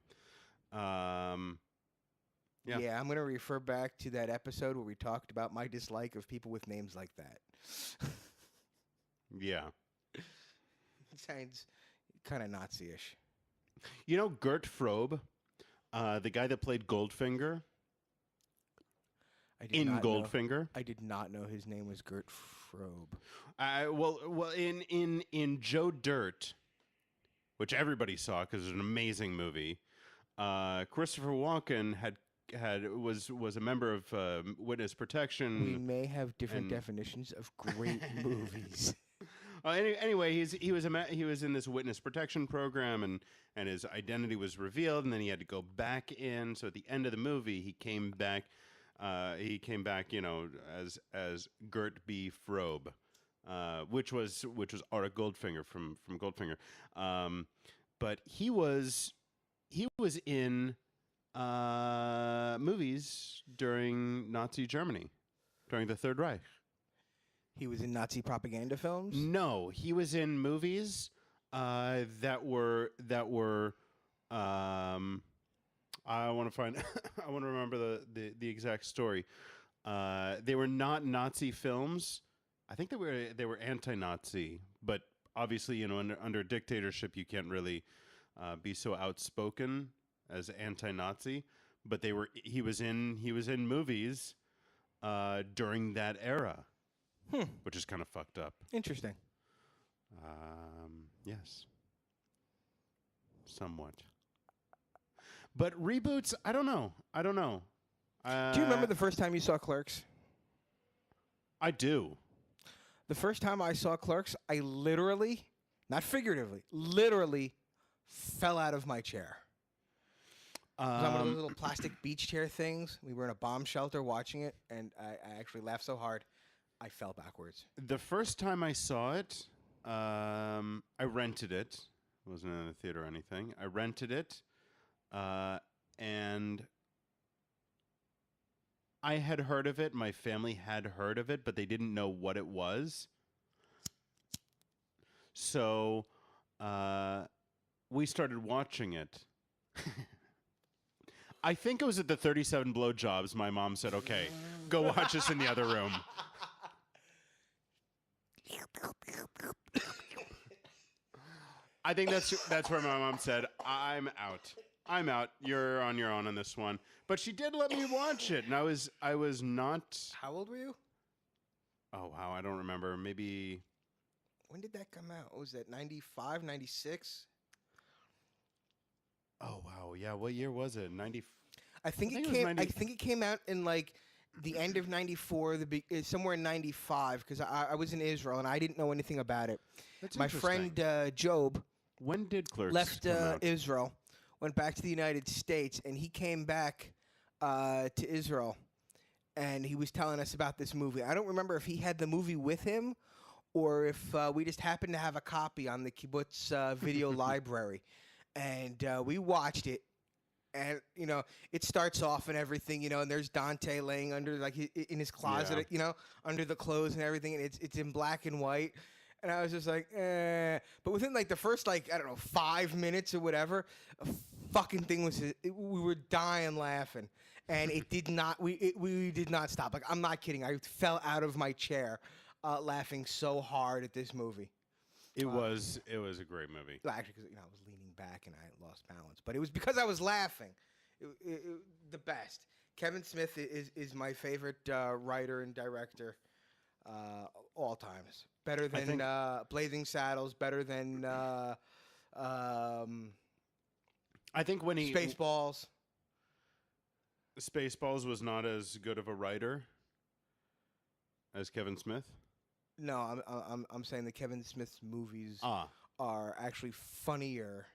Yeah. Yeah, I'm going to refer back to that episode where we talked about my dislike of people with names like that. Yeah. It sounds kind of Nazi-ish. You know Gert Frobe, the guy that played Goldfinger I did in not know- Goldfinger? I did not know his name was Gert Frobe. Well, in Joe Dirt, which everybody saw because it's an amazing movie. Christopher Walken was a member of witness protection. We may have different and- definitions of great movies. Anyway, he was in this witness protection program, and his identity was revealed, and then he had to go back in. So at the end of the movie, he came back. As Gert B. Frobe, which was Art Goldfinger from Goldfinger. But he was in movies during Nazi Germany, during the Third Reich. He was in Nazi propaganda films. No, he was in movies that were. I want to find. I want to remember the exact story. They were not Nazi films. I think they were anti-Nazi, but obviously, under dictatorship, you can't really be so outspoken as anti-Nazi. But he was in movies during that era, which is kind of fucked up. Interesting. Yes, somewhat. But reboots, I don't know. Do you remember the first time you saw Clerks? I do. The first time I saw Clerks, I literally, not figuratively, literally fell out of my chair. It was on one of those little plastic beach chair things. We were in a bomb shelter watching it, and I actually laughed so hard, I fell backwards. The first time I saw it, I rented it. It wasn't in a theater or anything. I rented it, and I had heard of it. My family had heard of it, but they didn't know what it was. So we started watching it. I think it was at the 37 Blowjobs. My mom said, "Okay, go watch this in the other room." I think that's where my mom said, "I'm out. I'm out. You're on your own on this one." But she did let me watch it, and I was not. How old were you? Oh wow, I don't remember. Maybe. When did that come out? What was that, 95, 96? Oh wow, yeah. What year was it? 90. I think it was I think it came out in like the end of 94, somewhere in 95, because I was in Israel and I didn't know anything about it. That's My friend Job when did Clerks left come out? Israel, went back to the United States, and he came back to Israel, and he was telling us about this movie. I don't remember if he had the movie with him or if we just happened to have a copy on the kibbutz video library, and we watched it. And it starts off and everything, and there's Dante laying under in his closet, under the clothes and everything, and it's in black and white. And I was just like, eh. But within like the first 5 minutes or whatever, a fucking thing we were dying laughing, and it did not. We did not stop. Like, I'm not kidding. I fell out of my chair laughing so hard at this movie. It was a great movie. Well, actually, because I was leaning back and I lost balance, but it was because I was laughing. The best. Kevin Smith is my favorite writer and director all times. Better than Blazing Saddles. Better than I think when Spaceballs. Spaceballs was not as good of a writer as Kevin Smith. No, I'm saying that Kevin Smith's movies are actually funnier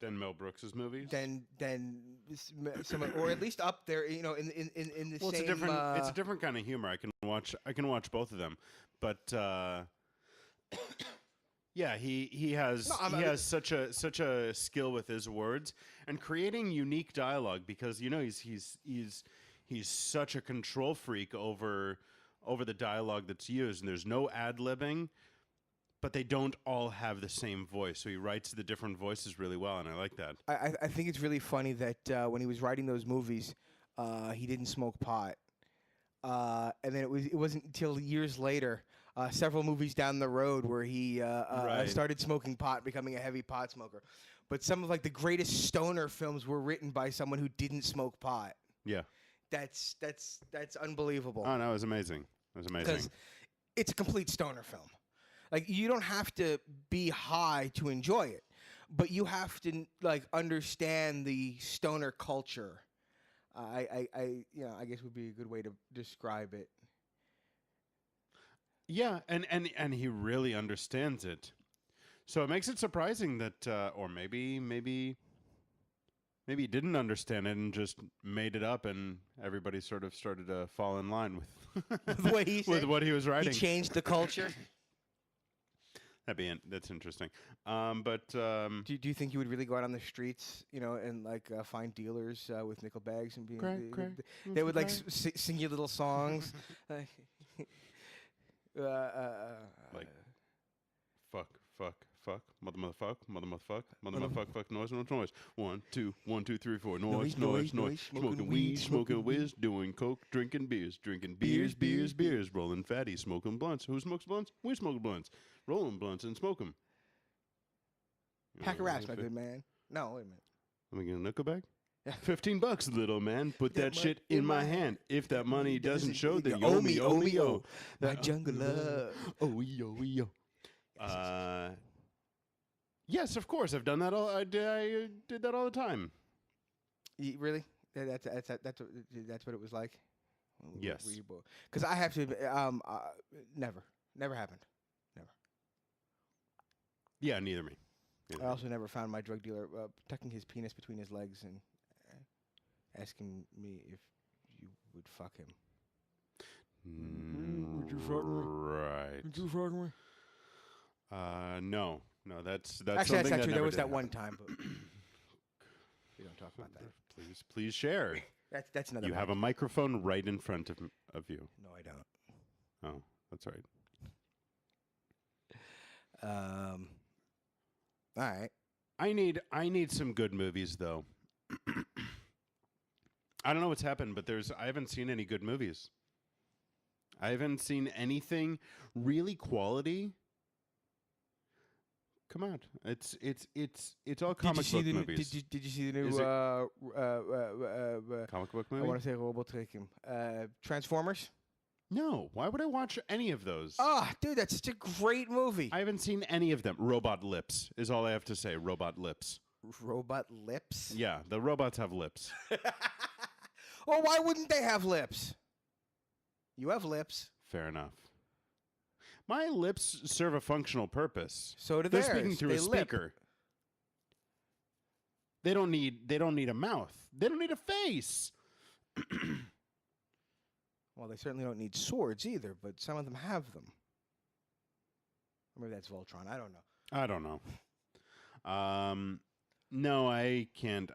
than Mel Brooks's movies. Than some, or at least up there. In the well, same. It's a different kind of humor. I can watch both of them, but yeah, he has such a skill with his words and creating unique dialogue because he's such a control freak over the dialogue that's used, and there's no ad-libbing, but they don't all have the same voice, so he writes the different voices really well, and I like that. I think it's really funny that when he was writing those movies, he didn't smoke pot, and then it wasn't until years later, several movies down the road, where he started smoking pot, becoming a heavy pot smoker. But some of the greatest stoner films were written by someone who didn't smoke pot. Yeah. That's unbelievable. Oh no, it was amazing. It was amazing. Because it's a complete stoner film. Like, you don't have to be high to enjoy it. but you have to like understand the stoner culture. I guess would be a good way to describe it. Yeah, and he really understands it. So it makes it surprising that, or maybe he didn't understand it and just made it up, and everybody sort of started to fall in line with What he with said. what he was He writing. changed the culture. That's interesting. Do you think you would really go out on the streets, and like find dealers with nickel bags and be they would like sing you little songs, like, like fuck, motherfuck, fuck, noise. 1, 2, 1, 2, 3, 4, noise, smoking weed, smoking whiz, doing coke, drinking beers, rolling fatty, smoking blunts. Who smokes blunts? We smoke blunts, rolling blunts and smoke them. pack of raps, my good man. No, wait a minute. Let me get a nickel bag. Yeah. $15, little man. Put that That shit mon- in my hand. If that money doesn't show, then you owe owe me, me, owe owe me, me, owe. owe. My jungle love. Oh, yo. Yes, of course. I've done that all. I did that all the time. Really? That's what it was like. Yes. Because I have to. Never happened. Never. Yeah, neither me. I also never found my drug dealer tucking his penis between his legs and asking me if you would fuck him. Would you fuck me? Right. Would you fuck me? No. That's Actually, that's something not that true. There never was did that one happen. time, but we don't talk about that. Please share. That's another. You have a microphone right in front of you. No, I don't. Oh, that's right. All right. I need some good movies though. I don't know what's happened, but I haven't seen any good movies. I haven't seen anything really quality. Come on, it's all comic book movies. Did you see the new Is comic book I movie? want to say Robotrekim. Transformers? No, why would I watch any of those? Ah, dude, that's such a great movie. I haven't seen any of them. Robot lips is all I have to say. Robot lips. Robot lips? Yeah, the robots have lips. Well, why wouldn't they have lips? You have lips. Fair enough. My lips serve a functional purpose. So do They're theirs. speaking through They a lip. speaker. They don't need a mouth. They don't need a face. Well, they certainly don't need swords either, but some of them have them. Or maybe that's Voltron. I don't know. I don't know. No, I can't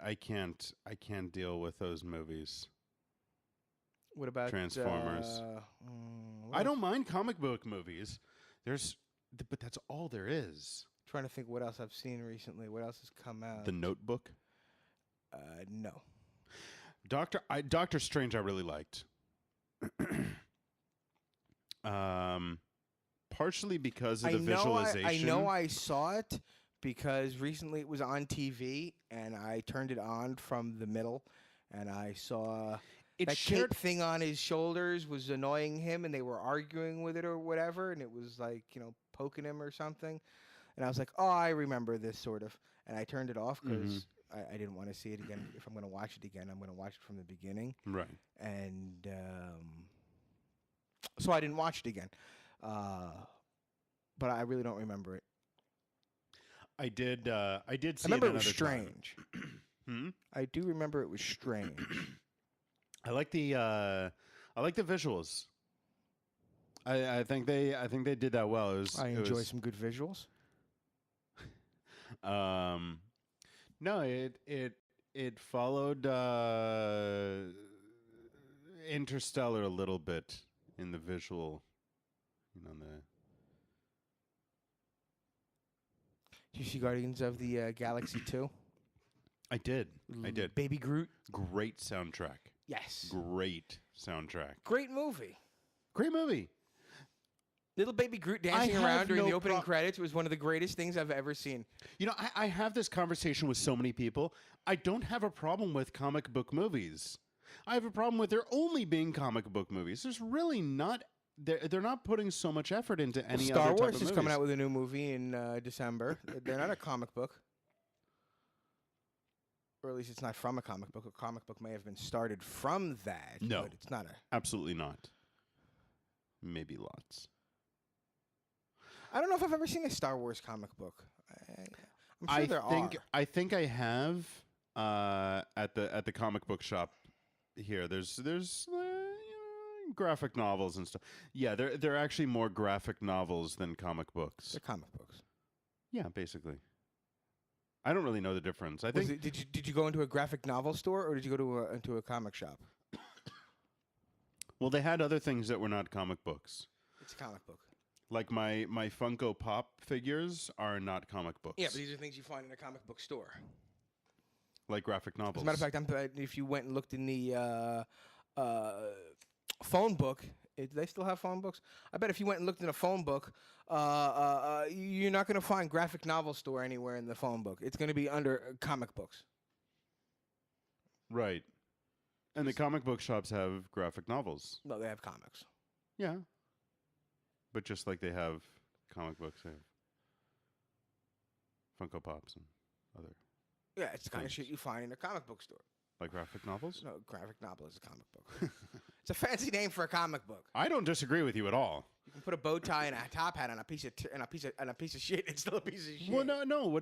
deal with those movies. What about Transformers. I don't mind comic book movies. But that's all there is. Trying to think what else I've seen recently. What else has come out? The Notebook. No. Doctor Strange I really liked. Partially because of the visualization. I know I saw it because recently it was on TV and I turned it on from the middle and I saw It that shared cape thing on his shoulders was annoying him and they were arguing with it or whatever and it was like, poking him or something. And I was like, oh, I remember this sort of. And I turned it off because I didn't want to see it again. If I'm going to watch it again, I'm going to watch it from the beginning. right. And so I didn't watch it again. But I really don't remember it. I did see I it remember it was another strange. time. I do remember it was strange. I like the visuals. I think they did that well. I enjoy some good visuals. No, it followed Interstellar a little bit in the visual, the Did you see Guardians of the Galaxy 2? I did. Baby Groot? Great soundtrack. Yes. Great soundtrack. Great movie. Great movie. Little baby Groot dancing have around during no the opening credits was one of the greatest things I've ever seen. I have this conversation with so many people. I don't have a problem with comic book movies. I have a problem with there only being comic book movies. There's really not. They're not putting so much effort into any Star other type Wars of is movies. coming out with a new movie in December. They're not a comic book. or at least it's not from a comic book. A comic book may have been started from that. No. But it's not a. Absolutely not. Maybe lots. I don't know if I've ever seen a Star Wars comic book. I'm sure there are. I think I have at the comic book shop here. There's graphic novels and stuff. Yeah, they're actually more graphic novels than comic books. They're comic books. Yeah, basically. I don't really know the difference. I think Did you go into a graphic novel store or did you go into a comic shop? well, they had other things that were not comic books. It's a comic book. Like my Funko Pop figures are not comic books. Yeah, but these are things you find in a comic book store. Like graphic novels. As a matter of fact, if you went and looked in the phone book, do they still have phone books? I bet if you went and looked in a phone book, you're not going to find graphic novel store anywhere in the phone book. It's going to be under comic books. Right. And the comic book shops have graphic novels. No, they have comics. Yeah. But just like they have comic books, they have Funko Pops and other, Yeah, it's the kind of Things. shit you find in a comic book store. like graphic novels. No, graphic novel is a comic book. It's a fancy name for a comic book. I don't disagree with you at all. You can put a bow tie and a top hat on a piece of and a piece of shit. It's still a piece of shit. Well, no.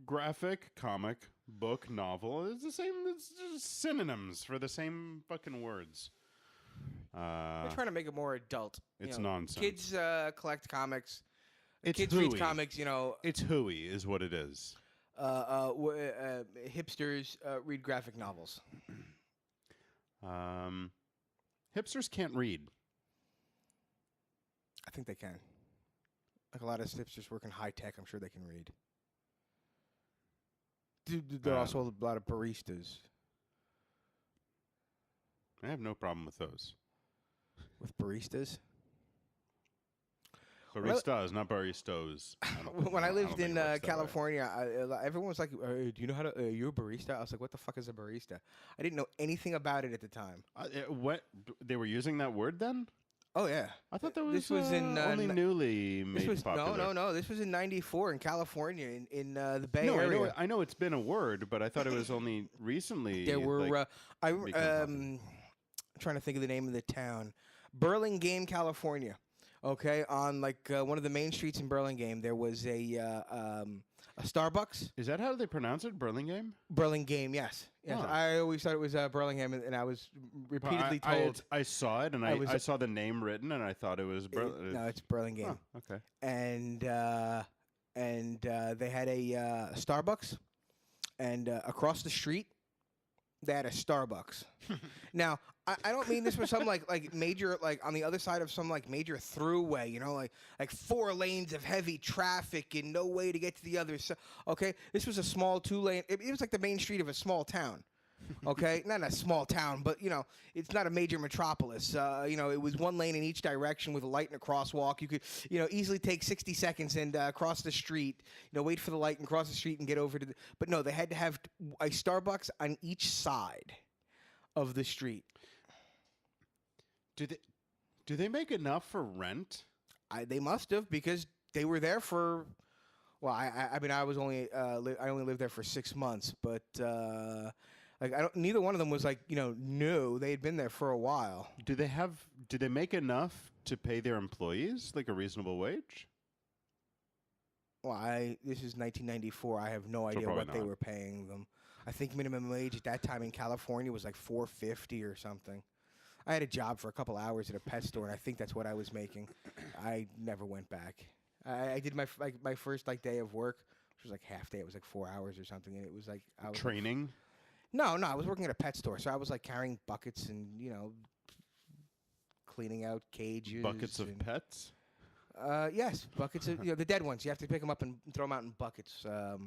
Graphic, comic, book, novel is the same. It's just synonyms for the same fucking words. They're trying to make it more adult. It's nonsense. Kids collect comics. It's Kids read hooey. comics. It's hooey, is what it is. Hipsters read graphic novels. Hipsters can't read. I think they can. Like a lot of hipsters work in high tech. I'm sure they can read. There are also a lot of baristas I have no problem with those. with baristas. Baristas, not baristos. When I lived don't think in it works that way. California, everyone was like, "Do you know how to? You're a barista?" I was like, "What the fuck is a barista?" I didn't know anything about it at the time. What they were using that word then? Oh yeah, I thought that was This was in, only newly made this was popular. no. This was in *94 in California, in the Bay No, Area. I know it's been a word, but I thought it was only recently. There were like, I'm trying to think of the name of the town, Burlingame, California. Okay, on like one of the main streets in Burlingame, there was a Starbucks. is that how they pronounce it? Burlingame? Burlingame, yes. Huh. I always thought it was Burlingame, and I was repeatedly I told. I saw it, and I I saw the name written, and I thought it was. No, it's Burlingame. Oh, okay. And they had a Starbucks, and across the street they had a Starbucks. Now I don't mean this was some like major like on the other side of some like major throughway, you know, like 4 lanes of heavy traffic and no way to get to the other side. Okay, this was a small 2-lane. It was like the main street of a small town. Okay, not a small town, but you know, it's not a major metropolis. You know, it was 1 lane in each direction with a light and a crosswalk. You could, you know, easily take 60 seconds and cross the street. You know, wait for the light and cross the street and get over to the. But no, they had to have a Starbucks on each side of the street. Do they make enough for rent? They must have because they were there for. Well, I mean, I was only I only lived there for 6 months, but. Like neither one of them was like new. They had been there for a while. Do they make enough to pay their employees like a reasonable wage? Well, this is 1994. I have no idea probably what they not. were paying them. I think minimum wage at that time in California was like $4.50 or something. I had a job for a couple hours at a pet store, and I think that's what I was making. I never went back. I did my first day of work, which was like half day. It was like 4 hours or something, and it was like I was Training? No, I was working at a pet store, so I was like carrying buckets and cleaning out cages. Buckets of and, pets? Yes, buckets of the dead ones. You have to pick them up and throw them out in buckets. The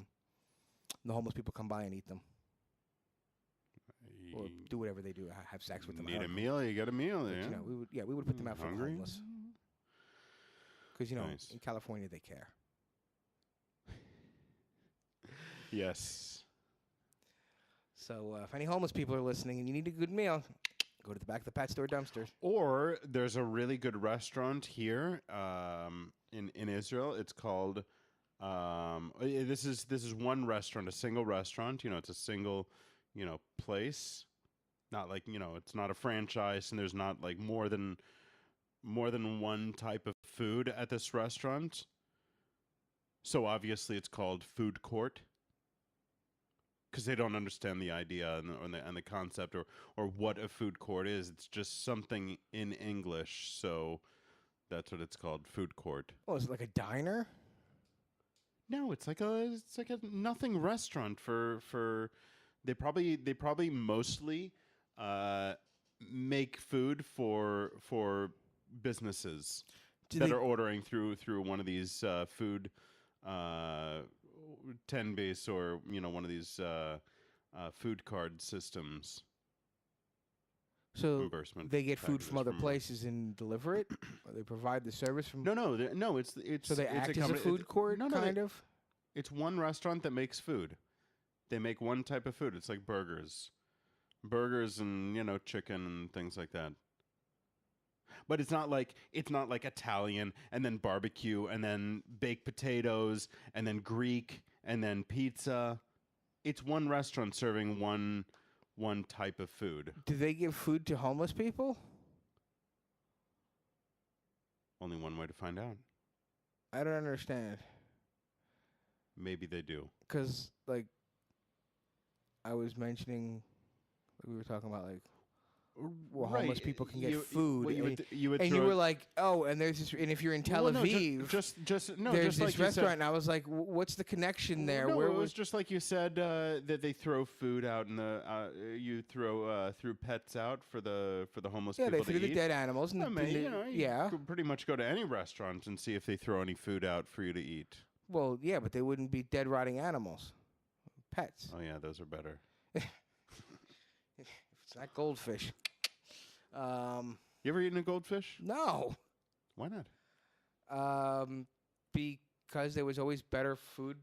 homeless people come by and eat them, or do whatever they do. Have sex with them. Need a meal? You got a meal, But, yeah. we would put them out for the Hungry? homeless because Nice. in California they care. Yes. So if any homeless people are listening and you need a good meal, go to the back of the pet store dumpsters. Or there's a really good restaurant here in Israel. It's called This is one restaurant, a single restaurant. It's a single, place. Not like it's not a franchise, and there's not like more than one type of food at this restaurant. So obviously, it's called food court because they don't understand the idea and the concept or what a food court is. It's just something in English, so that's what it's called, food court. Oh, is it like a diner? No, it's like a nothing restaurant for they probably mostly make food for businesses Do that they- are ordering through one of these food 10 base or one of these food card systems. So Reimbursement they get food packages from other from- places and deliver it? Or they provide the service from... No. It's So they act as a company- food court, no, kind of? It's one restaurant that makes food. They make one type of food. It's like burgers and chicken and things like that. But it's not like Italian and then barbecue and then baked potatoes and then Greek and then pizza. It's one restaurant serving one type of food. Do they give food to homeless people? Only one way to find out. I don't understand. Maybe they do. Because, like, I was mentioning, we were talking about, like, well, homeless people can get food. Well, you would and throw you were it- like, oh, and there's this, and if you're in Tel Well, no, Aviv, just there's like this you said- restaurant, and I was like, what's the connection there? No, Where it was was just like you said that they throw food out in the you throw pets out for the homeless yeah, people they threw to the eat. dead animals, and I mean, you yeah. could pretty much go to any restaurant and see if they throw any food out for you to eat. Well, yeah, but they wouldn't be dead, rotting animals, pets. Oh yeah, those are better. It's not goldfish. You ever eaten a goldfish? No, Why not? because there was always better food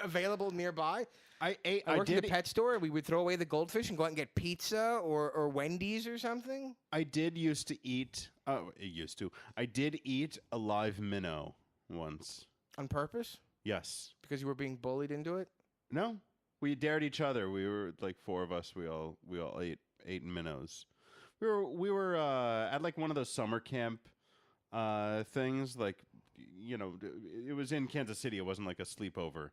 available nearby. I I worked in did the pet store, and we would throw away the goldfish and go out and get pizza or Wendy's or something. I did used to eat. Oh, it used to. I did eat a live minnow once. On purpose? Yes. Because you were being bullied into it? No. We dared each other. We were like four of us. We all ate minnows. We were at like one of those summer camp things. Like it was in Kansas City. It wasn't like a sleepover.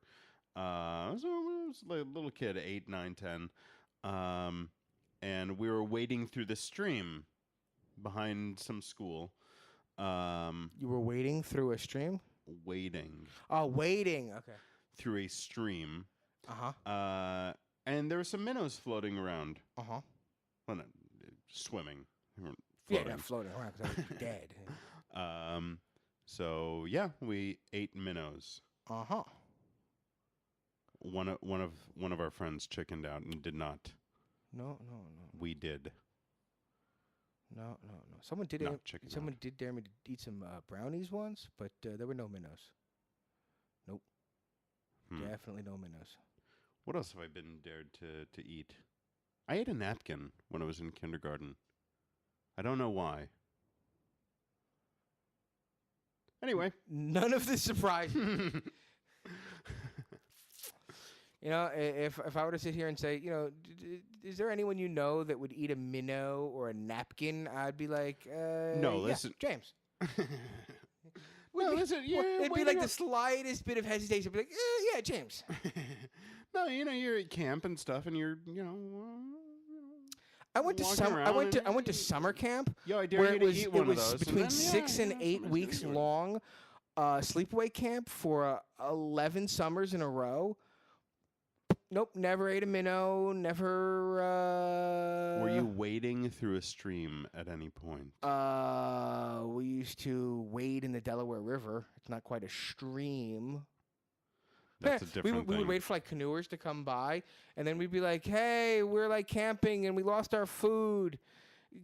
I was like a little kid, 8, 9, 10, and we were wading through the stream behind some school. You were wading through a stream? Wading Oh, wading. Okay. through a stream. Uh-huh. And there were some minnows floating around. Uh-huh. Well, not swimming. They weren't Yeah, floating. not floating around because I would be dead. So yeah, we ate minnows. Uh-huh. One of our friends chickened out and did not. No. We did. No. Someone did Not chicken Someone out. did dare me to eat some brownies once, but there were no minnows. Nope. Hmm. Definitely no minnows. What else have I been dared to eat? I ate a napkin when I was in kindergarten. I don't know why. Anyway. None of this surprised me. You know, if I were to sit here and say, you know, is there anyone you know that would eat a minnow or a napkin? I'd be like, No, yeah, listen. James. No, listen. It'd be like the slightest bit of hesitation. I'd be like, yeah, James. No, you're at camp and stuff, and you're, I went to walking I around went to and- summer camp. Yo, I dare where you it to was eat it one of was those. and between then, 6 and 8 somebody's weeks gonna do it. long. Sleepaway camp for 11 summers in a row. Nope, never ate a minnow. Never. Were you wading through a stream at any point? We used to wade in the Delaware River. It's not quite a stream. That's a we different would, we thing. would wait for like canoers to come by, and then we'd be like, "Hey, we're like camping, and we lost our food.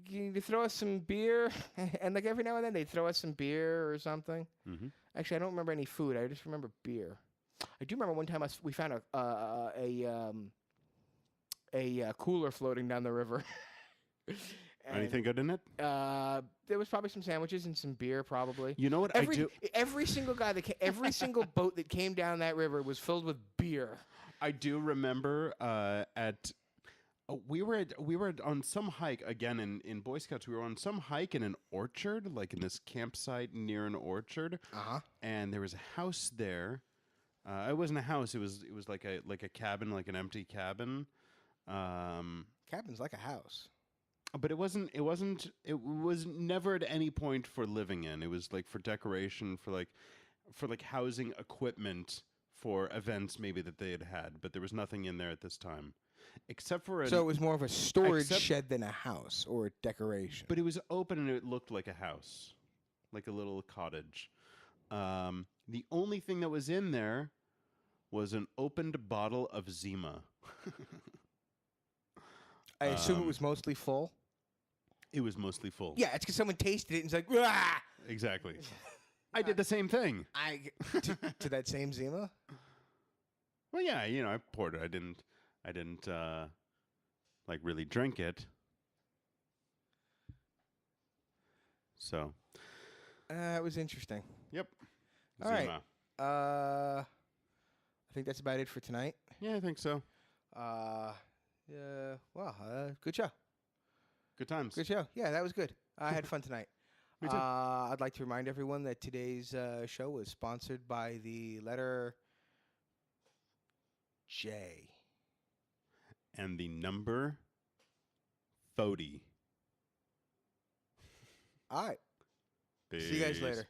Can you throw us some beer?" And like every now and then, they'd throw us some beer or something. Mm-hmm. Actually, I don't remember any food. I just remember beer. I do remember one time we found a cooler floating down the river, And, Anything good in it? There was probably some sandwiches and some beer, probably. You know what I do? Every single guy every single boat that came down that river was filled with beer. I do remember we were on some hike again in Boy Scouts. We were on some hike in an orchard, like in this campsite near an orchard. And there was a house there. It wasn't a house. It was like a cabin, like an empty cabin. Cabin's like a house. But it was never at any point for living in. It was like for decoration, for like housing equipment for events maybe that they had. But there was nothing in there at this time, except for So it was more of a storage except- shed than a house or a decoration. But it was open and it looked like a house, like a little cottage. The only thing that was in there was an opened bottle of Zima. I assume it was mostly full. It was mostly full. Yeah, it's because someone tasted it and it's like, "Rah!" Exactly. I did the same thing. to that same Zima. Well, yeah, I poured it. I didn't like really drink it. So. It was interesting. Yep. All right. Zima. I think that's about it for tonight. Yeah, I think so. Yeah. Well, good show. Good times. Good show. Yeah, that was good. I had fun tonight. Me too. I'd like to remind everyone that today's show was sponsored by the letter J. And the number 40. All right. See you guys Peace. later.